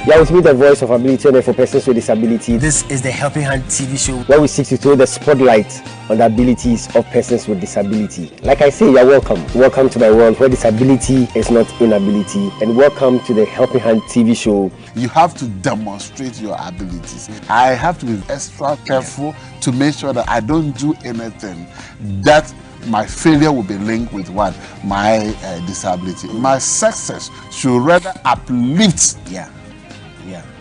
Yeah, with me, the voice of ability on for persons with disabilities. This is the Helping Hand TV show, where we seek to throw the spotlight on the abilities of persons with disability. Like I say, you're welcome. Welcome to my world where disability is not inability. And welcome to the Helping Hand TV show. You have to demonstrate your abilities. I have to be extra careful to make sure that I don't do anything that my failure will be linked with what? My disability. My success should rather uplift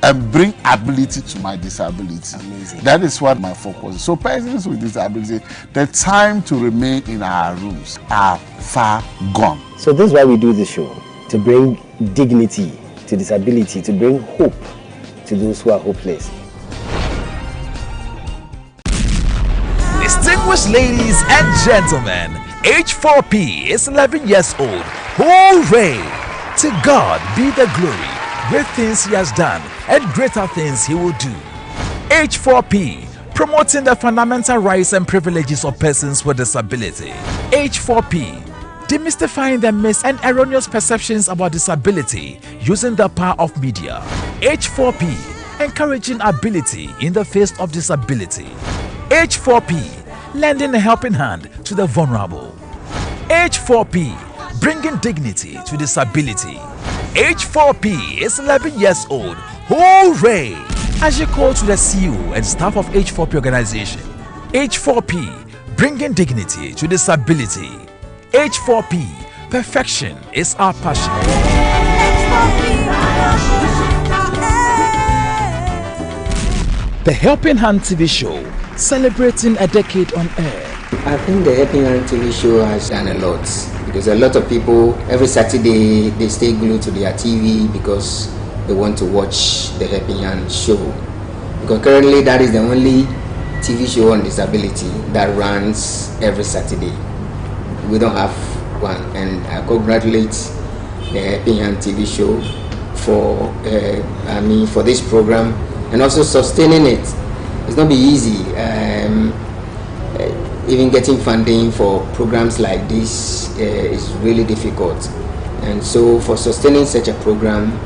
and bring ability to my disability. Amazing. That is what my focus is. So persons with disability, the time to remain in our rooms are far gone. So this is why we do this show, to bring dignity to disability, to bring hope to those who are hopeless. Distinguished ladies and gentlemen, age 4P is 11 years old. Hooray! To God be the glory. Great things he has done and greater things he will do. Age 4P, promoting the fundamental rights and privileges of persons with disability. Age 4P, demystifying the myths and erroneous perceptions about disability using the power of media. Age 4P, encouraging ability in the face of disability. Age 4P, lending a helping hand to the vulnerable. Age 4P, bringing dignity to disability. Age 4P is 11 years old. Hooray! As you call to the CEO and staff of Age 4P organization. Age 4P, bringing dignity to disability. Age 4P, perfection is our passion. The Helping Hand TV show, celebrating a decade on air. I think the Helping Hand TV show has done a lot, because a lot of people every Saturday they stay glued to their TV because they want to watch the Helping Hand show. Because currently that is the only TV show on disability that runs every Saturday. We don't have one, and I congratulate the Helping Hand TV show for this program and also sustaining it. It's not be easy. Even getting funding for programs like this is really difficult, and so for sustaining such a program,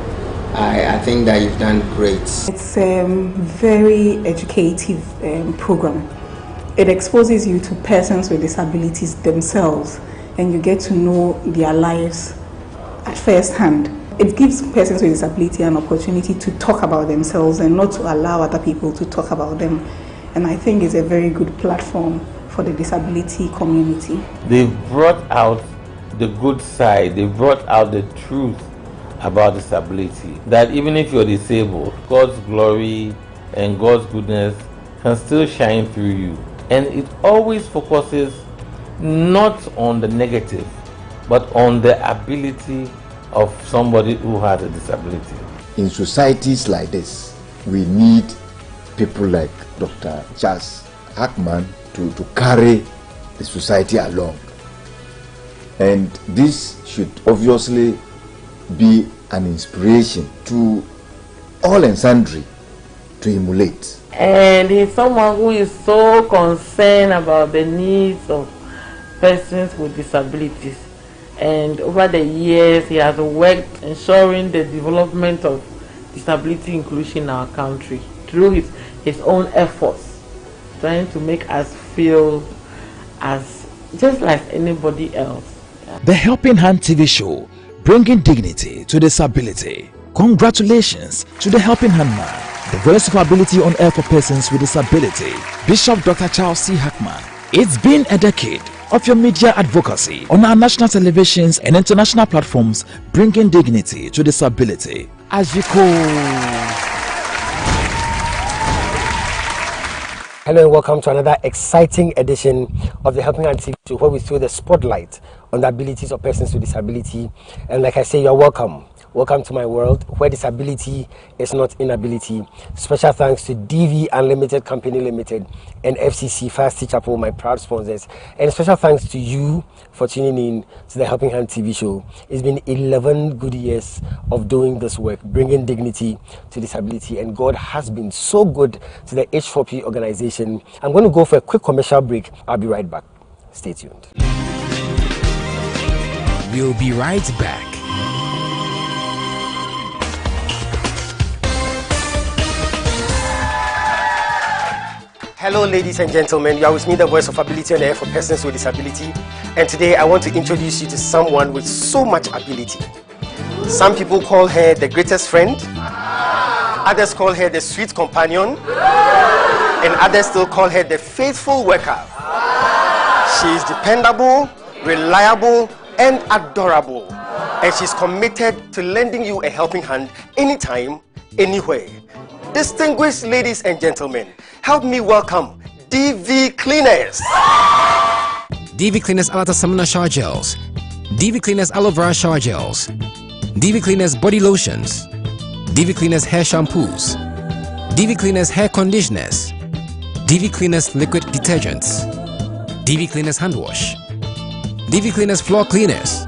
I think that you've done great. It's a very educative program. It exposes you to persons with disabilities themselves, and you get to know their lives at first hand. It gives persons with disability an opportunity to talk about themselves and not to allow other people to talk about them. And I think it's a very good platform for the disability community. They've brought out the good side, they brought out the truth about disability. That even if you're disabled, God's glory and God's goodness can still shine through you. And it always focuses not on the negative, but on the ability of somebody who has a disability. In societies like this, we need people like Dr. Charles Hackman to carry the society along. And this should obviously be an inspiration to all and sundry to emulate. And he's someone who is so concerned about the needs of persons with disabilities. And over the years, he has worked ensuring the development of disability inclusion in our country through his own efforts, trying to make us feel as just like anybody else. The Helping Hand TV show, bringing dignity to disability. Congratulations to the Helping Hand man, the voice of ability on air for persons with disability, Bishop Dr. Charles C. Hackman. It's been a decade of your media advocacy on our national televisions and international platforms, bringing dignity to disability. As you call. Hello and welcome to another exciting edition of the Helping Hand TV show, where we throw the spotlight on the abilities of persons with disability. And like I say, you're welcome. Welcome to my world where disability is not inability. Special thanks to DV Unlimited Company Limited and FCC Fast Chapel, my proud sponsors. And special thanks to you for tuning in to the Helping Hand TV show. It's been 11 good years of doing this work, bringing dignity to disability. And God has been so good to the H4P organization. I'm going to go for a quick commercial break. I'll be right back. Stay tuned. We'll be right back. Hello, ladies and gentlemen. You are with me, the voice of ability on air for persons with disability. And today I want to introduce you to someone with so much ability. Some people call her the greatest friend. Others call her the sweet companion. And others still call her the faithful worker. She is dependable, reliable, and adorable. And she's committed to lending you a helping hand anytime, anywhere. Distinguished ladies and gentlemen, help me welcome DV Cleaners. DV Cleaners Alata Samina Shower Gels, DV Cleaners Aloe Vera Shower Gels, DV Cleaners Body Lotions, DV Cleaners Hair Shampoos, DV Cleaners Hair Conditioners, DV Cleaners Liquid Detergents, DV Cleaners Hand Wash, DV Cleaners Floor Cleaners,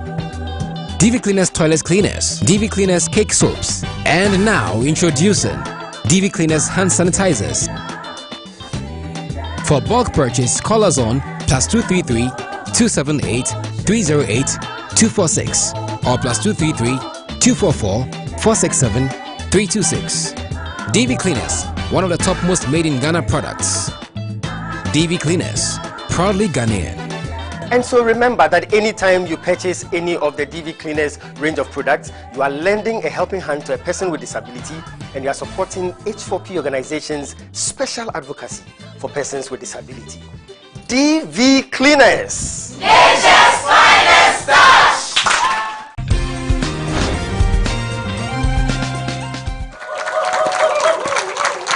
DV Cleaners Toilet Cleaners, DV Cleaners Cake Soaps, and now introducing DV Cleaners Hand Sanitizers. For bulk purchase, call us on +233 278 308 246 or +233 244 467 326. DV Cleaners, one of the top most made in Ghana products. DV Cleaners, proudly Ghanaian. And so remember that anytime you purchase any of the DV Cleaners range of products, you are lending a helping hand to a person with disability, and you are supporting H4P organization's special advocacy for persons with disability. DV Cleaners, Nature's finest touch.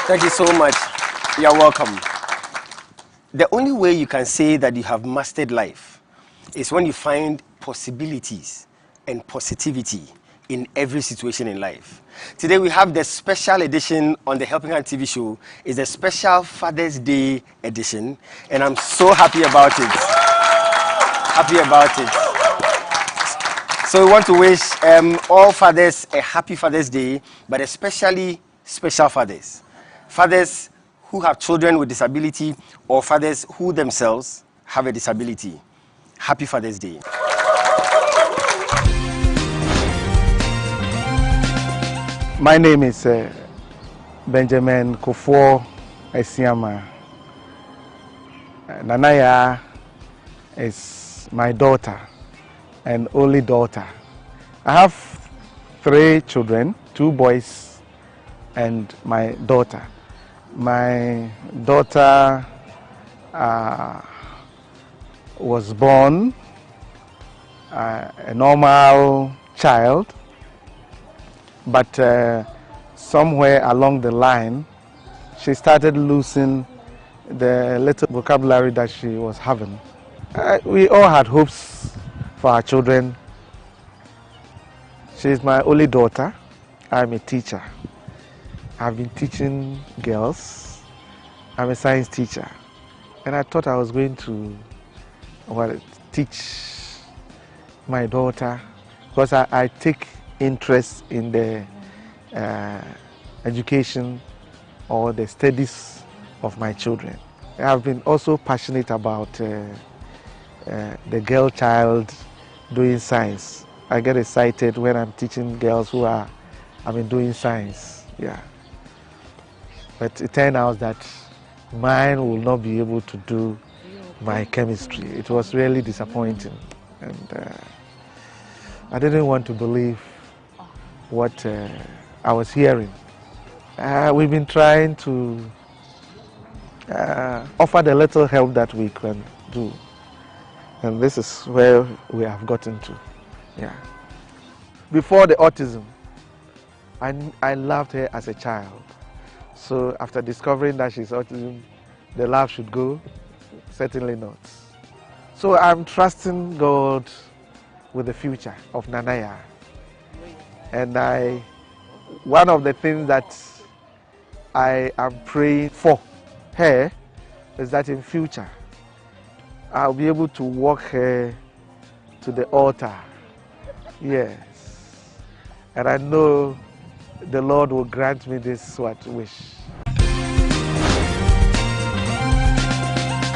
Thank you so much. You're welcome. The only way you can say that you have mastered life is when you find possibilities and positivity in every situation in life. Today we have the special edition on the Helping Hand TV show. It's a special Father's Day edition, and I'm so happy about it. Happy about it. So we want to wish all fathers a happy Father's Day, but especially special fathers. Fathers who have children with disability, or fathers who themselves have a disability. Happy Father's Day. My name is Benjamin Kofo Esiama. Nanaya is my daughter and only daughter. I have 3 children, 2 boys and my daughter. My daughter was born a normal child, but somewhere along the line she started losing the little vocabulary that she was having. We all had hopes for our children. She is my only daughter. I'm a teacher. I've been teaching girls. I'm a science teacher, and I thought I was going to teach my daughter, because I take interest in the education or the studies of my children. I've been also passionate about the girl child doing science. I get excited when I'm teaching girls who are doing science. Yeah. But it turned out that mine will not be able to do my chemistry. It was really disappointing, and I didn't want to believe what I was hearing. We've been trying to offer the little help that we can do, and this is where we have gotten to. Yeah. Before the autism, I loved her as a child. So after discovering that she's autism, the love should go? Certainly not. So I'm trusting God with the future of Nanaya. And one of the things that I am praying for her is that in future I'll be able to walk her to the altar. Yes. And I know the Lord will grant me this wish.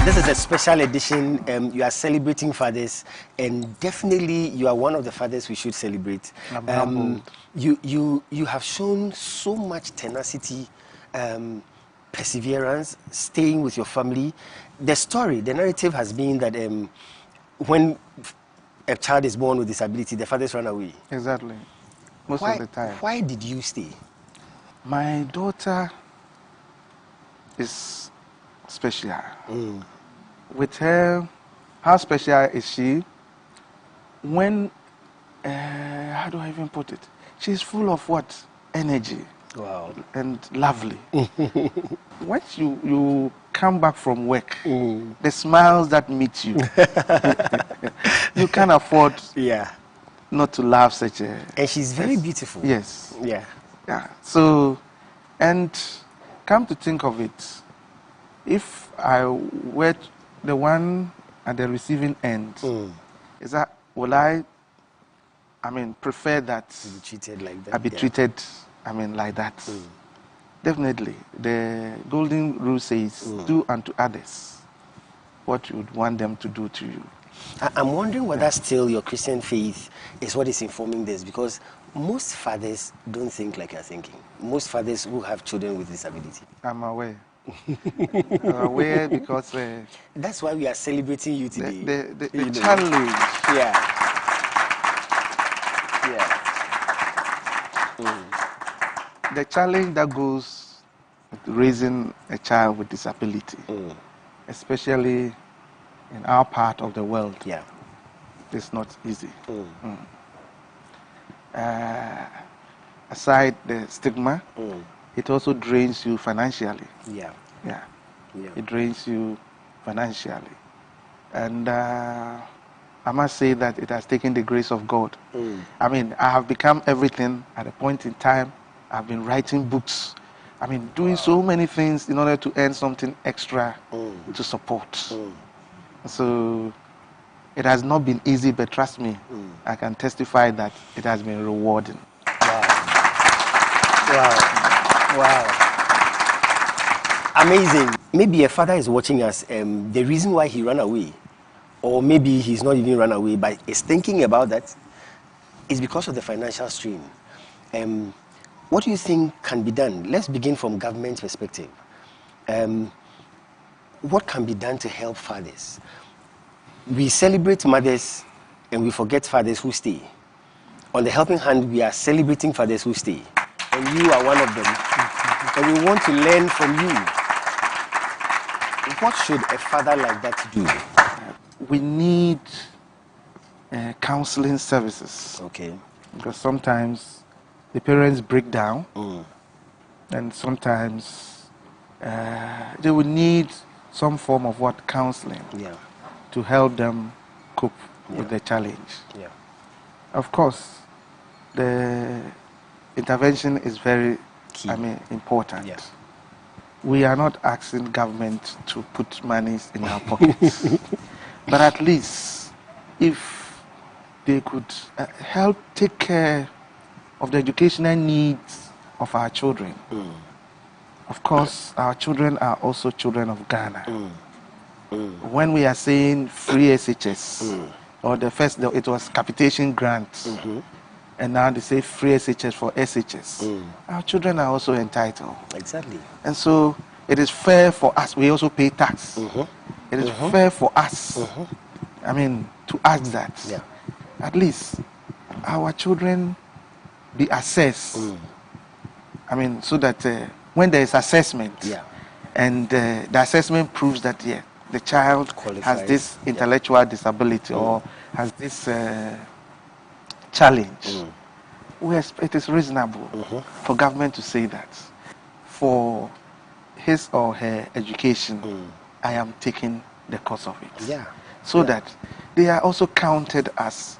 This is a special edition. You are celebrating fathers, and definitely you are one of the fathers we should celebrate. You have shown so much tenacity, perseverance, staying with your family. The story, the narrative has been that when a child is born with disability, the fathers run away. Exactly. Most of the time. Why did you stay? My daughter is special. With her, how special is she? When, how do I even put it? She's full of what? Energy. Wow. And lovely. Once you come back from work, the smiles that meet you, you can't afford not to laugh such a... And she's very beautiful. Yes. Yeah. Yeah. So, and come to think of it, if I were the one at the receiving end, is that, will I prefer that to be treated like that? I be treated, like that. Definitely. The golden rule says, do unto others what you would want them to do to you. I'm wondering whether still your Christian faith is what is informing this, because most fathers don't think like you're thinking. Most fathers who have children with disability. I'm aware. I'm aware because... that's why we are celebrating you today. The challenge. Yeah. The challenge that goes with raising a child with disability, especially in our part of the world, is not easy. Aside the stigma, it also drains you financially. It drains you financially. And I must say that it has taken the grace of God. I have become everything at a point in time. I've been writing books. Doing so many things in order to earn something extra to support. So it has not been easy, but trust me, I can testify that it has been rewarding. Wow. Amazing. Maybe a father is watching us. The reason why he ran away, or maybe he's not even run away, but is thinking about that, is because of the financial strain. What do you think can be done? Let's begin from government perspective. What can be done to help fathers? We celebrate mothers and we forget fathers who stay. On the helping hand, we are celebrating fathers who stay. And you are one of them. And we want to learn from you. What should a father like that do? We need counseling services. Okay. Because sometimes the parents break down, and sometimes they will need some form of counseling to help them cope with the challenge. Of course, the intervention is very key. Important. We are not asking government to put money in our pockets, but at least if they could help take care of the educational needs of our children. Of course, our children are also children of Ghana. When we are saying free SHS, or the first, it was capitation grants, and now they say free SHS for SHS. Our children are also entitled. Exactly. And so it is fair for us. We also pay tax. It is fair for us, to ask that. At least our children be assessed. So that when there is assessment, and the assessment proves that the child has this intellectual disability or has this challenge, it is reasonable for government to say that for his or her education, I am taking the cost of it. So that they are also counted as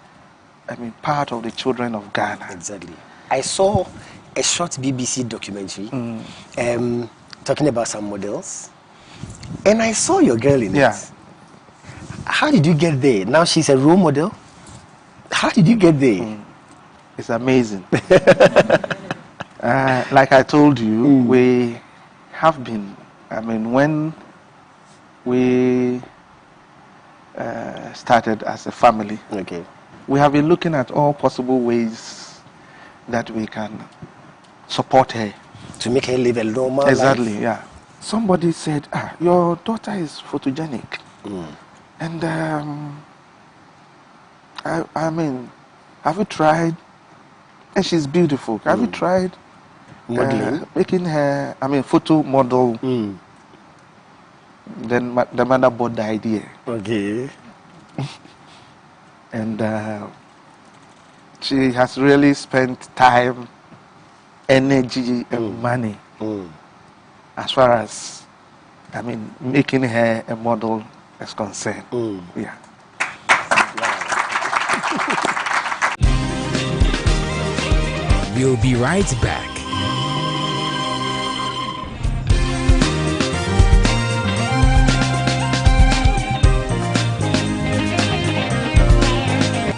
part of the children of Ghana. Exactly. I saw a short BBC documentary talking about some models, and I saw your girl in it. How did you get there? Now she's a role model. How did you get there? It's amazing. Like I told you, we have been, when we started as a family, we have been looking at all possible ways that we can support her. To make her live a normal life. Exactly, somebody said, your daughter is photogenic. And I mean, have you tried? And she's beautiful. Have you tried making her, photo model? Then the mother bought the idea. Okay. And she has really spent time, energy, and money as far as, making her a model is concerned. Yeah. We'll be right back.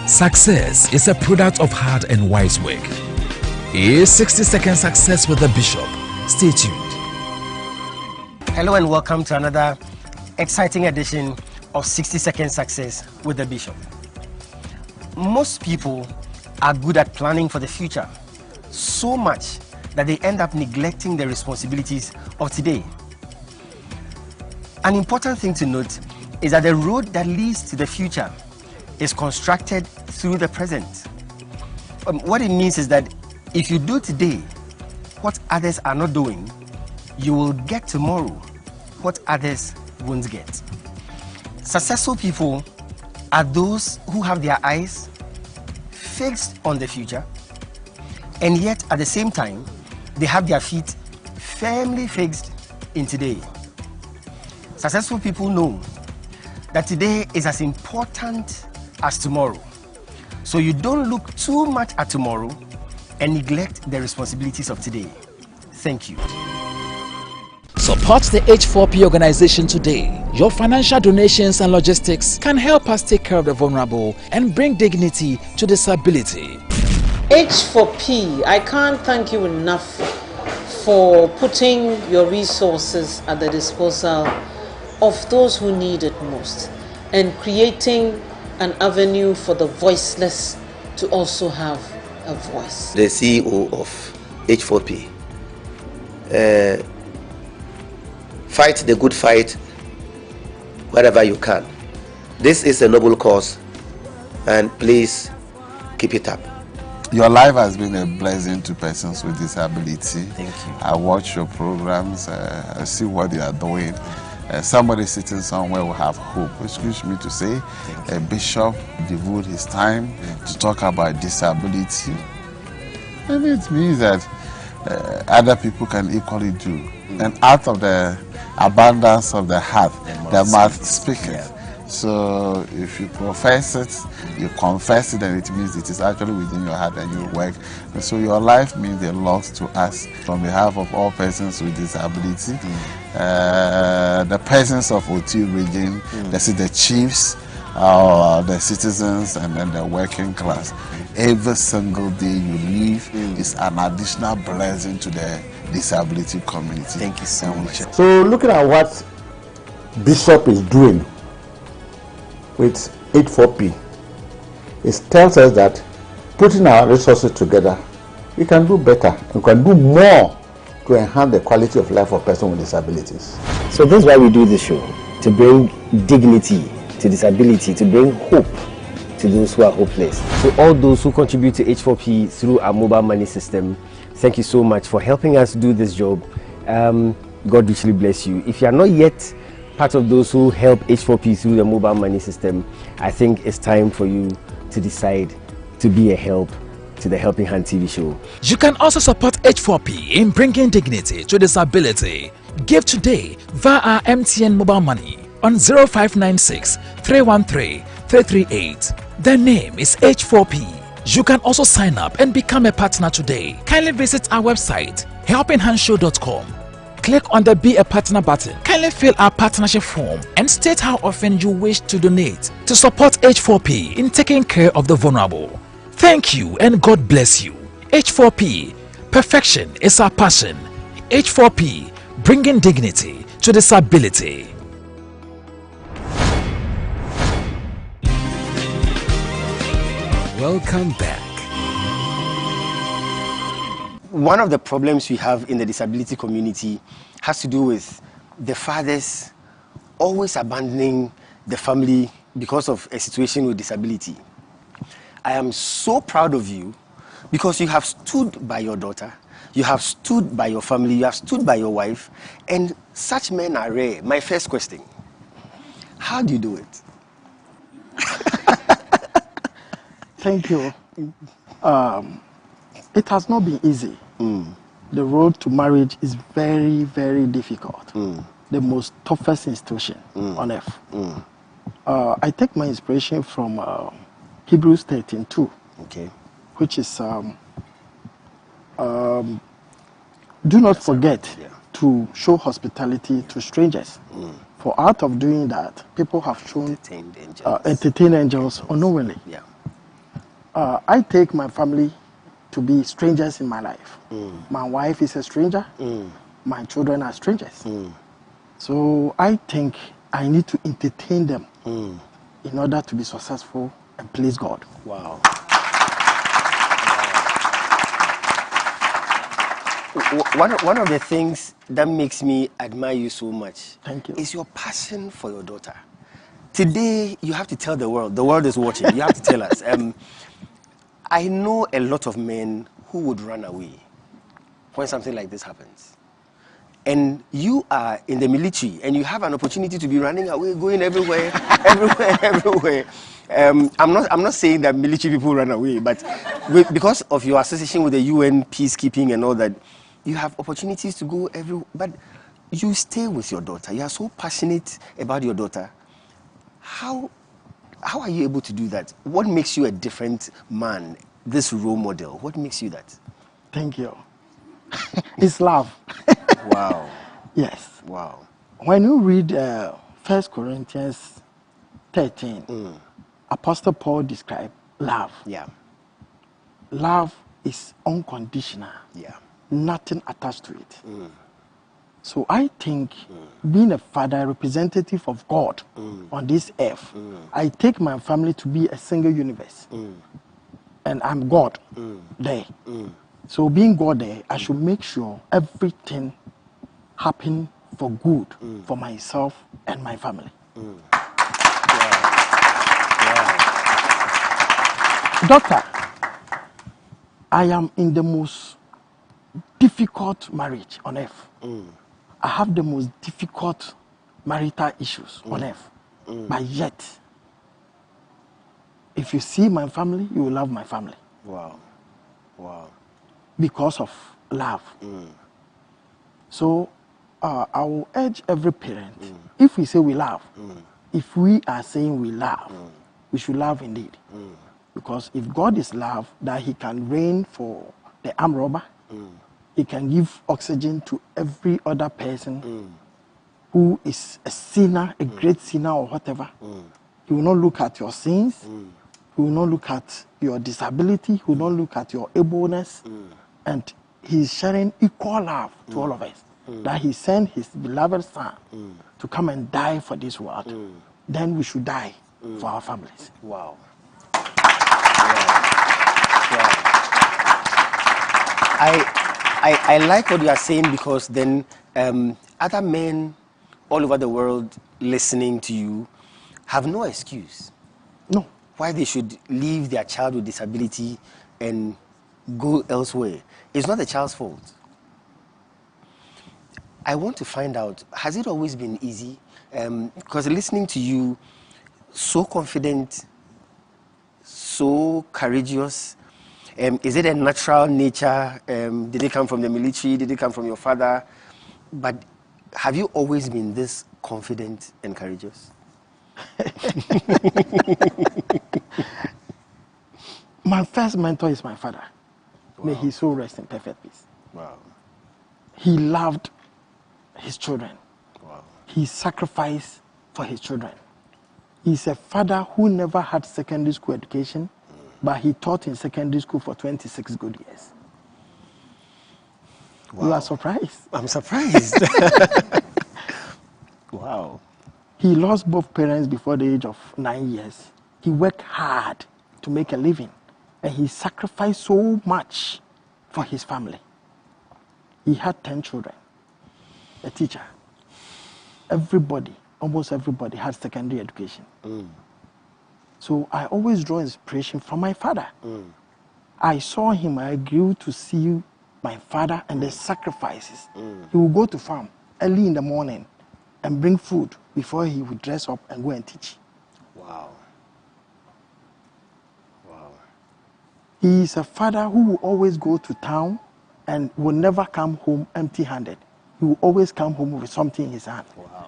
Success is a product of hard and wise work. Here's 60-second success with the Bishop. Stay tuned. Hello and welcome to another exciting edition of 60-second success with the Bishop. Most people are good at planning for the future, so much that they end up neglecting the responsibilities of today. An important thing to note is that the road that leads to the future is constructed through the present. What it means is that if you do today what others are not doing, you will get tomorrow what others won't get. Successful people are those who have their eyes fixed on the future, and yet at the same time, they have their feet firmly fixed in today. Successful people know that today is as important as tomorrow. So you don't look too much at tomorrow and neglect the responsibilities of today. Thank you. Support the H4P organization today. Your financial donations and logistics can help us take care of the vulnerable and bring dignity to disability. H4P, I can't thank you enough for putting your resources at the disposal of those who need it most and creating an avenue for the voiceless to also have a voice. The CEO of H4P, fight the good fight wherever you can. This is a noble cause, and please keep it up. Your life has been a blessing to persons with disability. Thank you. I watch your programs, I see what you are doing. Somebody sitting somewhere will have hope. Excuse me to say, a bishop devote his time to talk about disability. And it means that other people can equally do. And out of the abundance of the heart, the mouth speaketh. So if you profess it, you confess it, and it means it is actually within your heart and you work. And so your life means a lot to us. On behalf of all persons with disability, the persons of OT region, the chiefs, the citizens, and then the working class. Every single day you live is an additional blessing to the disability community. Thank you so much. So looking at what Bishop is doing with H4P, it tells us that putting our resources together, we can do better. We can do more to enhance the quality of life of persons with disabilities. So this is why we do this show, to bring dignity to disability, to bring hope to those who are hopeless. So all those who contribute to H4P through our mobile money system, thank you so much for helping us do this job. God richly bless you. If you are not yet part of those who help H4P through the mobile money system, I think it's time for you to decide to be a help to the Helping Hand TV show. You can also support H4P in bringing dignity to disability. Give today via our MTN mobile money on 0596 313 338. The name is H4P. You can also sign up and become a partner today. Kindly visit our website helpinghandshow.com. Click on the Be a Partner button. Kindly fill our partnership form and state how often you wish to donate to support H4P in taking care of the vulnerable. Thank you and God bless you. H4P, perfection is our passion. H4P, bringing dignity to disability. Welcome back. One of the problems we have in the disability community has to do with the fathers always abandoning the family because of a situation with disability. I am so proud of you because you have stood by your daughter, you have stood by your family, you have stood by your wife, and such men are rare. My first question, how do you do it? Thank you. It has not been easy. The road to marriage is very, very difficult. The most toughest institution on earth. I take my inspiration from Hebrews 13:2, which is do not forget to show hospitality to strangers. For out of doing that, people have shown entertain angels unknowingly. I take my family to be strangers in my life. My wife is a stranger. My children are strangers. So I think I need to entertain them in order to be successful and please God. Wow. One of the things that makes me admire you so much is your passion for your daughter. Today, you have to tell the world is watching, you have to tell us. I know a lot of men who would run away when something like this happens. And you are in the military and you have an opportunity to be running away, going everywhere, everywhere. I'm not saying that military people run away, but because of your association with the UN peacekeeping and all that, you have opportunities to go everywhere. But you stay with your daughter. You are so passionate about your daughter. How are you able to do that? What makes you a different man, this role model? What makes you that? Thank you. It's love. Wow. Yes. Wow. When you read 1 Corinthians 13, Apostle Paul described love. Yeah. Love is unconditional. Yeah. Nothing attached to it. So I think being a father, representative of God on this earth, I take my family to be a single universe. And I'm God there. So being God there, I should make sure everything happen for good for myself and my family. Doctor, I am in the most difficult marriage on earth. I have the most difficult marital issues on earth. But yet, if you see my family, you will love my family. Wow. Wow. Because of love. So I will urge every parent, if we say we love, if we are saying we love, we should love indeed. Because if God is love, that he can reign for the armed robber, he can give oxygen to every other person who is a sinner, a great sinner or whatever. He will not look at your sins. He will not look at your disability. He will not look at your ableness. And he is sharing equal love to all of us. That he sent his beloved son to come and die for this world. Then we should die for our families. Wow. I like what you are saying because then other men all over the world listening to you have no excuse. No. Why they should leave their child with disability and go elsewhere. It's not the child's fault. I want to find out, has it always been easy? Because listening to you, so confident, so courageous, is it a natural nature? Did it come from the military? Did it come from your father? But have you always been this confident and courageous? My first mentor is my father. Wow. May his soul rest in perfect peace. Wow. He loved his children. Wow. He sacrificed for his children. He's a father who never had secondary school education, but he taught in secondary school for 26 good years. Wow. You are surprised? I'm surprised. Wow. He lost both parents before the age of 9 years. He worked hard to make a living, and he sacrificed so much for his family. He had 10 children, a teacher. everybody, almost everybody, had secondary education. So I always draw inspiration from my father. I saw him, I grew to see my father and the sacrifices. He would go to farm early in the morning and bring food before he would dress up and go and teach. Wow. Wow. He is a father who will always go to town and will never come home empty-handed. He will always come home with something in his hand. Wow.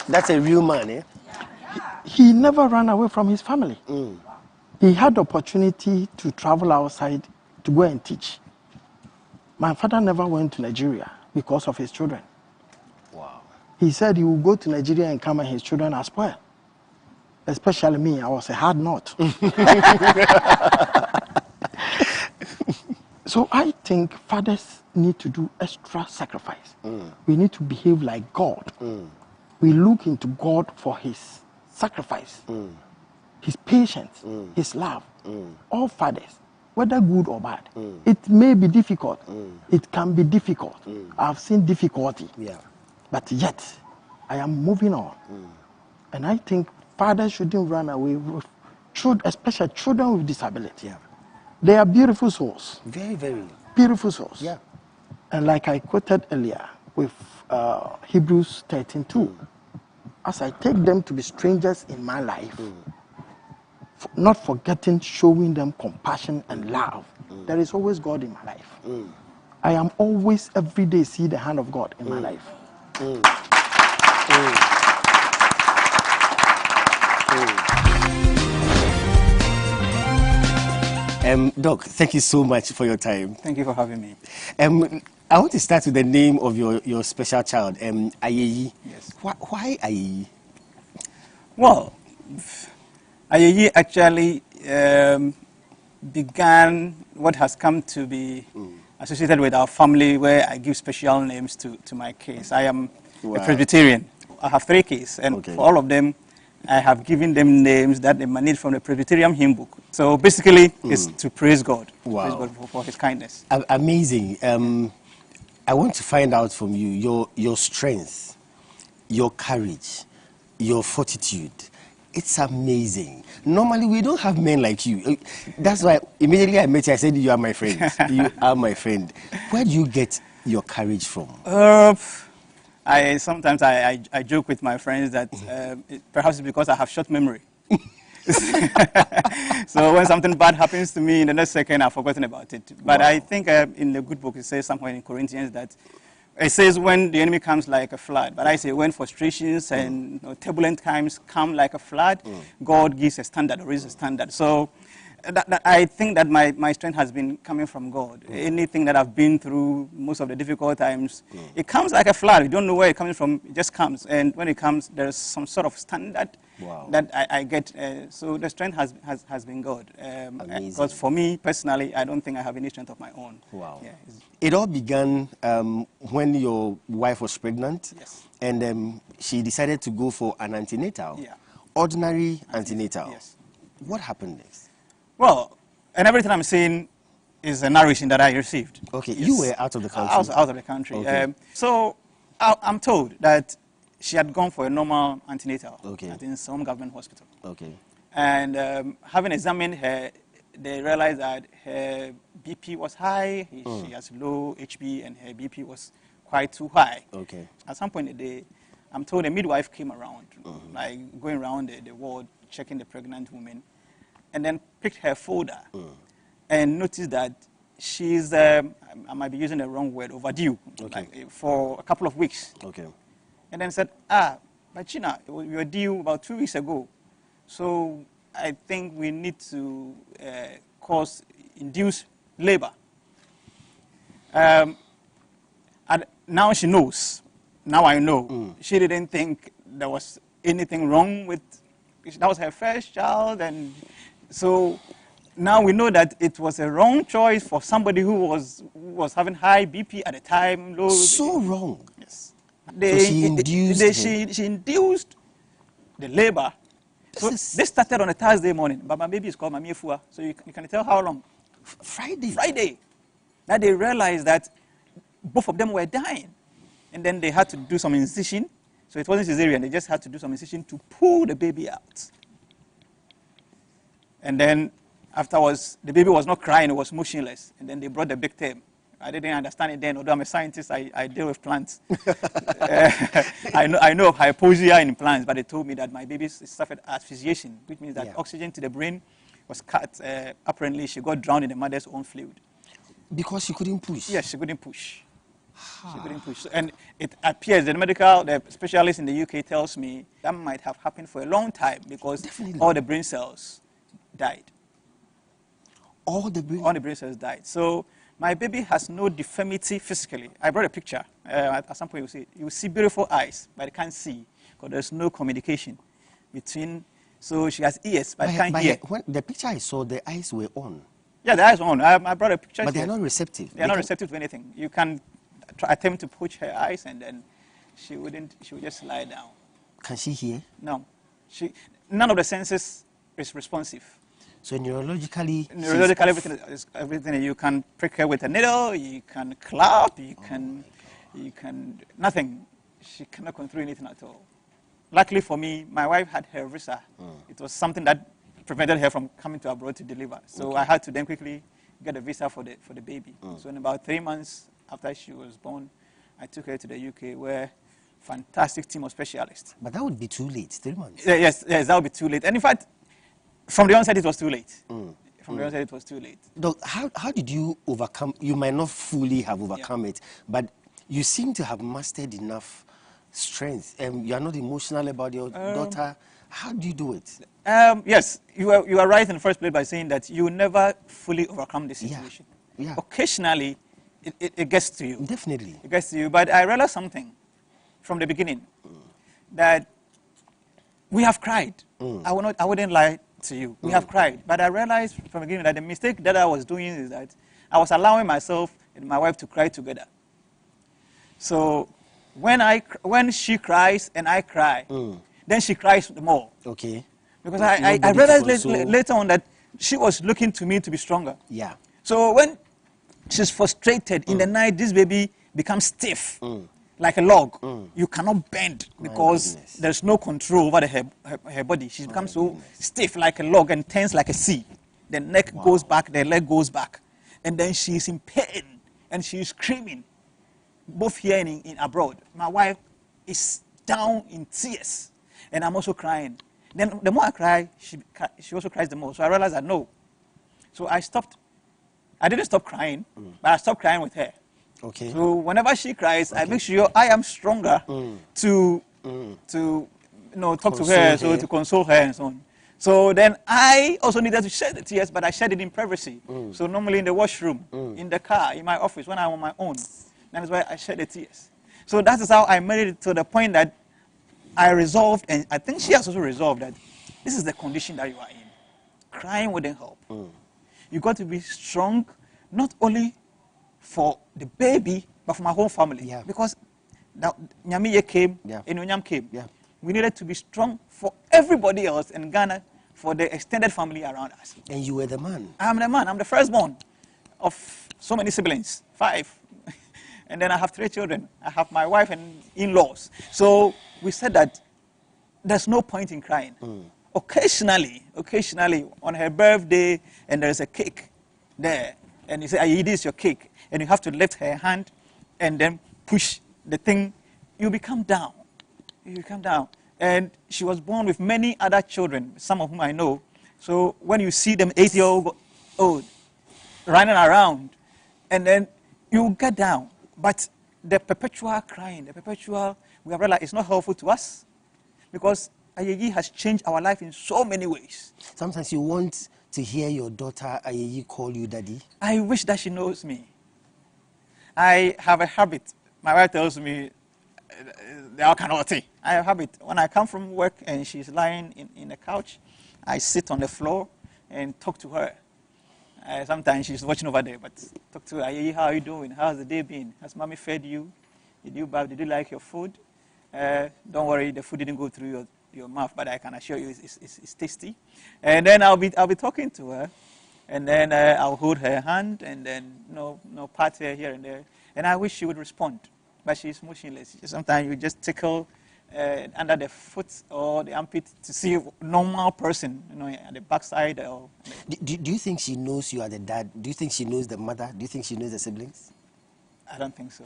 That's a real man, eh? He never ran away from his family. He had the opportunity to travel outside to go and teach. My father never went to Nigeria because of his children. Wow. He said he would go to Nigeria and come and his children are spoiled. Especially me, I was a hard nut. So I think fathers need to do extra sacrifice. We need to behave like God. We look into God for his sacrifice, his patience, his love. All fathers, whether good or bad, it may be difficult. It can be difficult. I've seen difficulty. But yet, I am moving on. And I think fathers shouldn't run away with children, especially children with disability. They are beautiful souls. Very, very. Beautiful souls. Yeah. And like I quoted earlier with Hebrews 13:2, as I take them to be strangers in my life, not forgetting showing them compassion and love, there is always God in my life. I am always, every day, see the hand of God in my life. Doc, thank you so much for your time. Thank you for having me. I want to start with the name of your special child, Ayeyi. Yes. Why Ayeyi? Well, Ayeyi actually began what has come to be associated with our family, where I give special names to my kids. I am a Presbyterian. I have 3 kids, and for all of them, I have given them names that emanate from the Presbyterian hymn book. So basically, it's to praise God. Wow. Praise God for his kindness. Amazing. I want to find out from you your strength, your courage, your fortitude. It's amazing. Normally, we don't have men like you. That's why immediately I met you, I said, you are my friend. You are my friend. Where do you get your courage from? Sometimes I joke with my friends that perhaps it's because I have short memory. So when something bad happens to me, in the next second, I've forgotten about it. But I think in the good book, it says somewhere in Corinthians that it says when the enemy comes like a flood. But I say when frustrations and turbulent times come like a flood, God gives a standard, or raises a standard. So I think that my strength has been coming from God. Anything that I've been through, most of the difficult times, it comes like a flood. You don't know where it's coming from. It just comes. And when it comes, there's some sort of standard that I get. So the strength has been God. Because for me, personally, I don't think I have any strength of my own. Wow. Yeah, it all began when your wife was pregnant. Yes. And she decided to go for an antenatal. Yeah. Ordinary antenatal. Yes. What happened next? Well, and everything I'm saying is a narration that I received. Okay, Yes. you were out of the country. I was out of the country. Okay. So I'm told that she had gone for a normal antenatal in some government hospital. Okay. And having examined her, they realized that her BP was high, she has low HB, and her BP was quite too high. Okay. At some point in the day, I'm told a midwife came around, like going around the ward, checking the pregnant woman, and then picked her folder and noticed that she's, I might be using the wrong word, overdue, like, for a couple of weeks. Okay. And then said, but China, we were due about 2 weeks ago. So I think we need to induce labor. And now she knows. Now I know. She didn't think there was anything wrong with, that was her first child, and so now we know that it was a wrong choice for somebody who was having high BP at the time. Low. So wrong. Yes. So she induced she induced the labor So this started on a Thursday morning, but my baby is called Mami Efua. So you can tell how long? Friday. Friday. Now they realized that both of them were dying. And then they had to do some incision. So it wasn't cesarean. They just had to do some incision to pull the baby out. And then afterwards, the baby was not crying. It was motionless. And then they brought the big term. I didn't understand it then. Although I'm a scientist, I deal with plants. I know of hypoxia in plants, but they told me that my baby suffered asphyxiation, which means that oxygen to the brain was cut. Apparently, she got drowned in the mother's own fluid. Because she couldn't push? Yes, she couldn't push. She couldn't push. And it appears, the specialist in the UK tells me that might have happened for a long time because all the brain cells died. All the brain cells died. So my baby has no deformity physically. I brought a picture. At some point you'll see it. You will see beautiful eyes, but I can't see because there's no communication between. So she has ears, but can't hear. When the picture I saw, the eyes were on. Yeah, the eyes were on. I brought a picture. But they're not receptive. They're not receptive to anything. You can attempt to push her eyes, and then she would just lie down. Can she hear? No. None of the senses is responsive. So neurologically, everything. You can prick her with a needle. You can clap. You can nothing. She cannot control anything at all. Luckily for me, my wife had her visa. It was something that prevented her from coming to abroad to deliver. So I had to then quickly get a visa for the baby. So in about 3 months after she was born, I took her to the UK, where fantastic team of specialists. But that would be too late. 3 months. Yes, that would be too late. And in fact, from the onset, it was too late. From the onset, it was too late. Doc, how did you overcome? You might not fully have overcome it, but you seem to have mastered enough strength. You are not emotional about your daughter. How do you do it? Yes, you are right in the first place by saying that you never fully overcome the situation. Yeah. Occasionally, it gets to you. Definitely. It gets to you. But I realized something from the beginning, that we have cried. I wouldn't lie to you. We have cried. But I realized from the beginning that the mistake that I was doing is that I was allowing myself and my wife to cry together. So when she cries and I cry, then she cries more. Okay. Because I realized later on that she was looking to me to be stronger. Yeah. So when she's frustrated in the night, this baby becomes stiff, like a log. You cannot bend because there's no control over her body. She becomes so stiff like a log and tense like a sea. The neck goes back, the leg goes back. And then she's in pain and she's screaming, both here and in abroad. My wife is down in tears and I'm also crying. Then the more I cry, she also cries the more. So I realized that no. So I stopped. I didn't stop crying, but I stopped crying with her. Okay. So whenever she cries, I make sure I am stronger to talk to her, so to console her and so on. So then I also needed to shed the tears, but I shed it in privacy. So normally in the washroom, in the car, in my office, when I'm on my own, that is why I shed the tears. So that is how I made it to the point that I resolved, and I think she has also resolved, that this is the condition that you are in. Crying wouldn't help. You got to be strong, not only for the baby, but for my whole family. Yeah. Because Nyamiye came, Enunyam came. Yeah. We needed to be strong for everybody else in Ghana, for the extended family around us. And you were the man. I'm the man. I'm the firstborn of so many siblings, 5. And then I have 3 children. I have my wife and in-laws. So we said that there's no point in crying. Occasionally, on her birthday, and there's a cake there, and you say, "Ayi, this is your cake," and you have to lift her hand and then push the thing, you become down. You become down. And she was born with many other children, some of whom I know. So when you see them 8-year-old running around, and then you get down. But the perpetual crying, we have realized it's not helpful to us, because Ayeyi has changed our life in so many ways. Sometimes you want to hear your daughter Ayeyi call you daddy. I wish that she knows me. I have a habit. My wife tells me, they are canoti. I have a habit. When I come from work and she's lying in the couch, I sit on the floor and talk to her. Sometimes she's watching over there, but talk to her. Ayeyi, how are you doing? How's the day been? Has mommy fed you? Did you bath? Did you like your food? Don't worry, the food didn't go through your mouth, but I can assure you it's tasty. And then I'll be talking to her, and then I'll hold her hand, and then pat her here and there, and I wish she would respond, but she's motionless. Sometimes you just tickle under the foot or the armpit to see a normal person, at the backside. Or do you think she knows you are the dad? Do you think she knows the mother? Do you think she knows the siblings? I don't think so.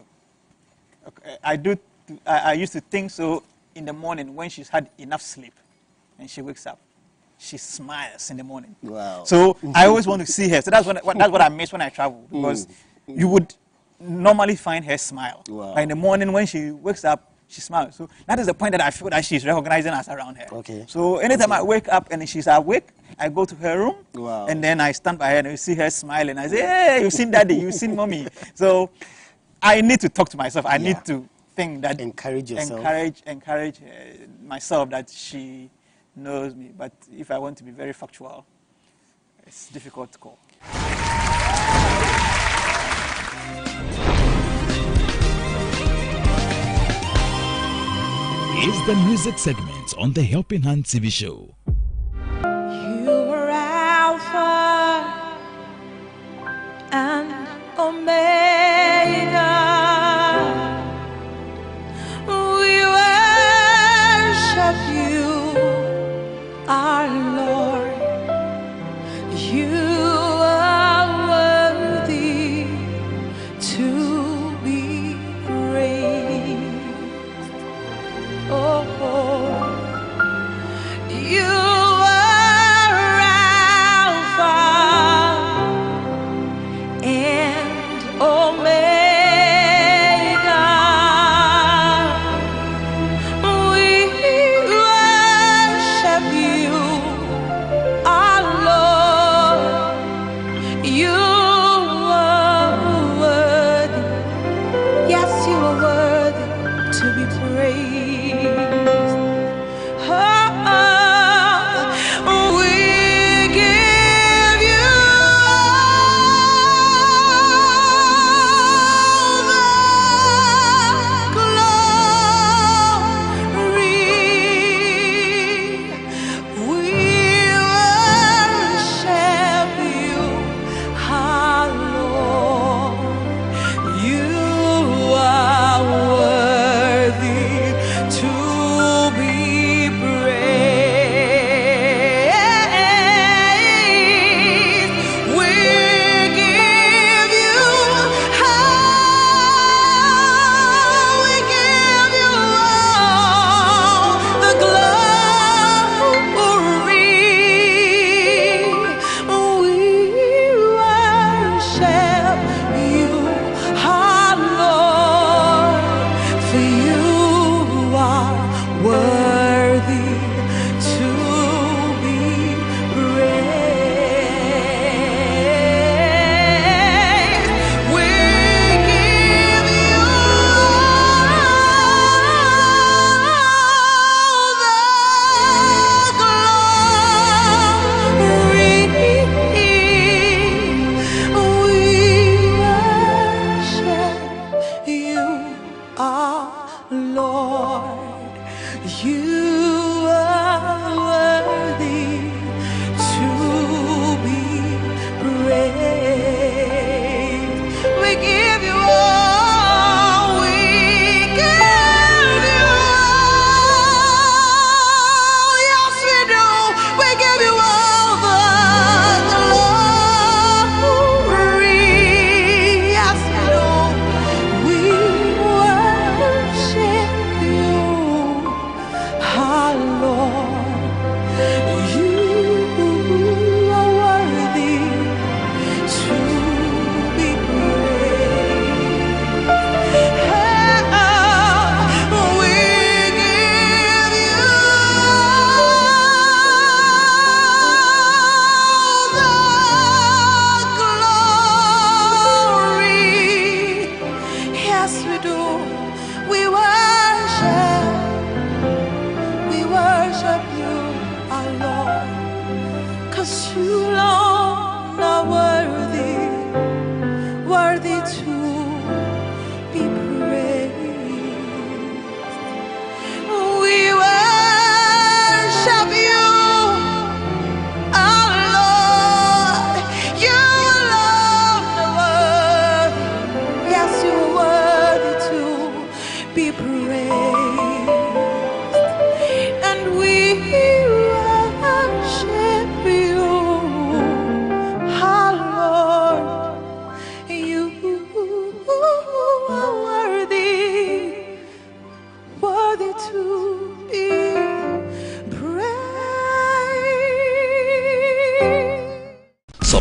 Okay, I used to think so in the morning when she's had enough sleep and she wakes up. She smiles in the morning. Wow. So I always want to see her. So that's what I miss when I travel, because you would normally find her smile. Wow. But in the morning when she wakes up, she smiles. So that is the point that I feel that she's recognizing us around her. Okay. So anytime I wake up and she's awake, I go to her room. Wow. And then I stand by her and you see her smiling. I say, hey, you've seen daddy, you've seen mommy. So I need to talk to myself. I need to think that encourage yourself. Encourage myself that she knows me. But if I want to be very factual, it's difficult to call. Is the music segment on the Helping Hand TV show. You are Alpha and Omega. We worship you, our Lord. You are worthy to be praised. Oh, you are Alpha and Omega. We worship you, our Lord. You are worthy. Yes, you are worthy to be praised.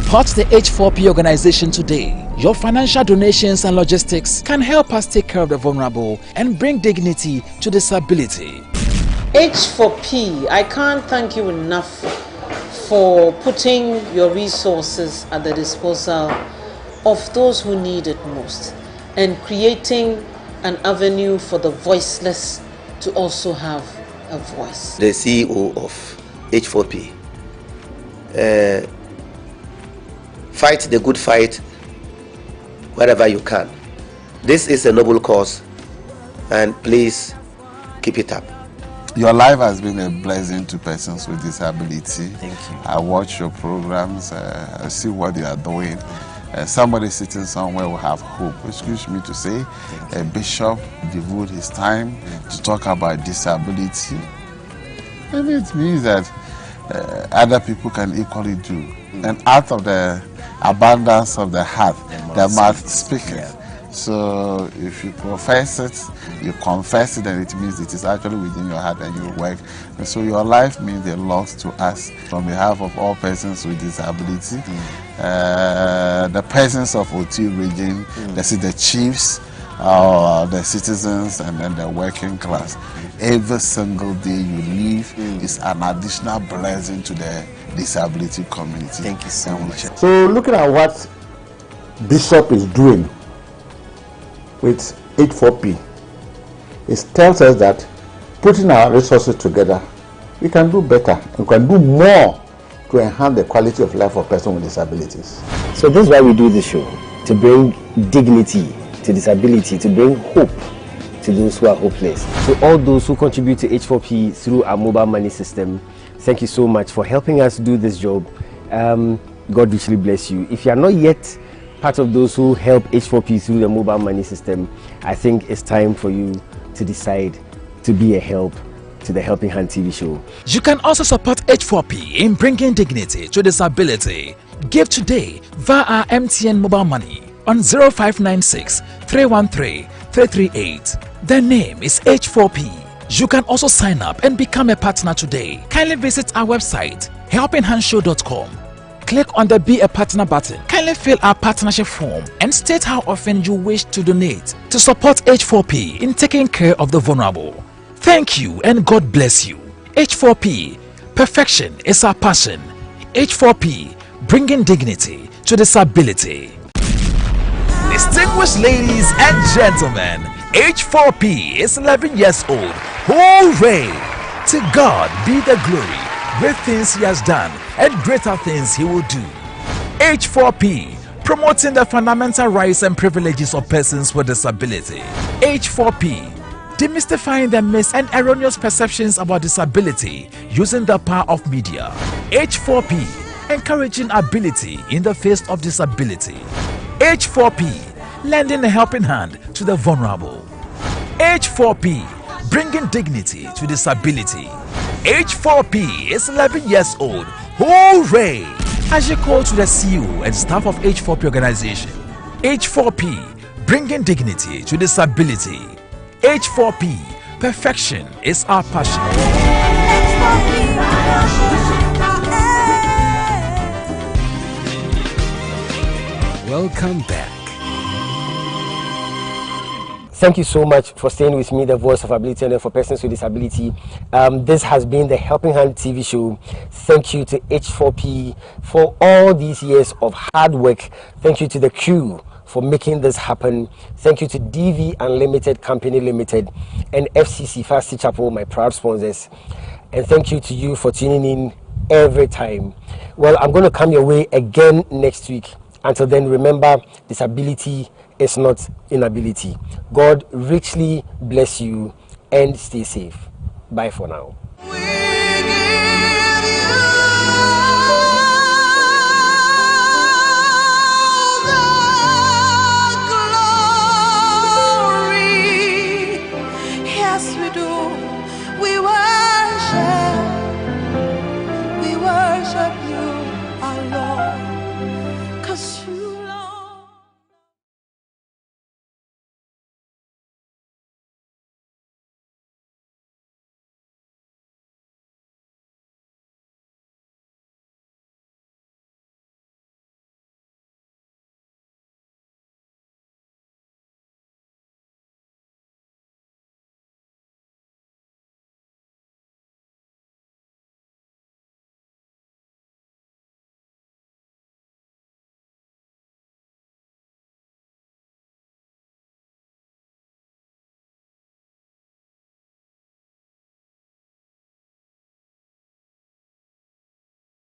Support the H4P organization today. Your financial donations and logistics can help us take care of the vulnerable and bring dignity to disability. H4P, I can't thank you enough for putting your resources at the disposal of those who need it most and creating an avenue for the voiceless to also have a voice. The CEO of H4P, fight the good fight wherever you can. This is a noble cause, and please keep it up. Your life has been a blessing to persons with disability. Thank you. I watch your programs, I see what you are doing. Somebody sitting somewhere will have hope. Excuse me to say, a bishop devote his time to talk about disability. And it means that other people can equally do. And out of the abundance of the heart, the mouth speaketh. Yeah. So if you profess it, you confess it, and it means it is actually within your heart and you work. And so your life means a lot to us. On behalf of all persons with disability, the persons of OT region, the chiefs, the citizens, and then the working class. Every single day you live is an additional blessing to the disability community. Thank you so much. So looking at what Bishop is doing with H4P, it tells us that putting our resources together, we can do better and can do more to enhance the quality of life of persons with disabilities. So this is why we do this show, to bring dignity to disability, to bring hope to those who are hopeless. So all those who contribute to H4P through our mobile money system, thank you so much for helping us do this job. God richly bless you. If you are not yet part of those who help H4P through the mobile money system, I think it's time for you to decide to be a help to the Helping Hand TV show. You can also support H4P in bringing dignity to disability. Give today via our MTN mobile money on 0596 313 338. The name is H4P. You can also sign up and become a partner today. Kindly visit our website helpinghandshow.com. Click on the Be a Partner button. Kindly fill our partnership form and state how often you wish to donate to support H4P in taking care of the vulnerable. Thank you and God bless you. H4P, perfection is our passion. H4P, bringing dignity to disability. Distinguished ladies and gentlemen, H4P is 11 years old. Hooray! To God be the glory. Great things he has done and greater things he will do. H4P, promoting the fundamental rights and privileges of persons with disability. H4P, demystifying the myths and erroneous perceptions about disability using the power of media. H4P, encouraging ability in the face of disability. H4P, lending a helping hand to the vulnerable. H4P, bringing dignity to disability. H4P is 11 years old. Hooray! As you call to the CEO and staff of H4P organization. H4P, bringing dignity to disability. H4P, perfection is our passion. Welcome back. Thank you so much for staying with me, the voice of ability and for persons with disability. This has been the Helping Hand TV show. Thank you to H4P for all these years of hard work. Thank you to the crew for making this happen. Thank you to DV Unlimited Company Limited and FCC Fast Chapel, my proud sponsors. And thank you to you for tuning in every time. Well, I'm going to come your way again next week. Until then, remember, disability is not inability. God richly bless you and stay safe. Bye for now. Yes, we do. We worship you, our Lord.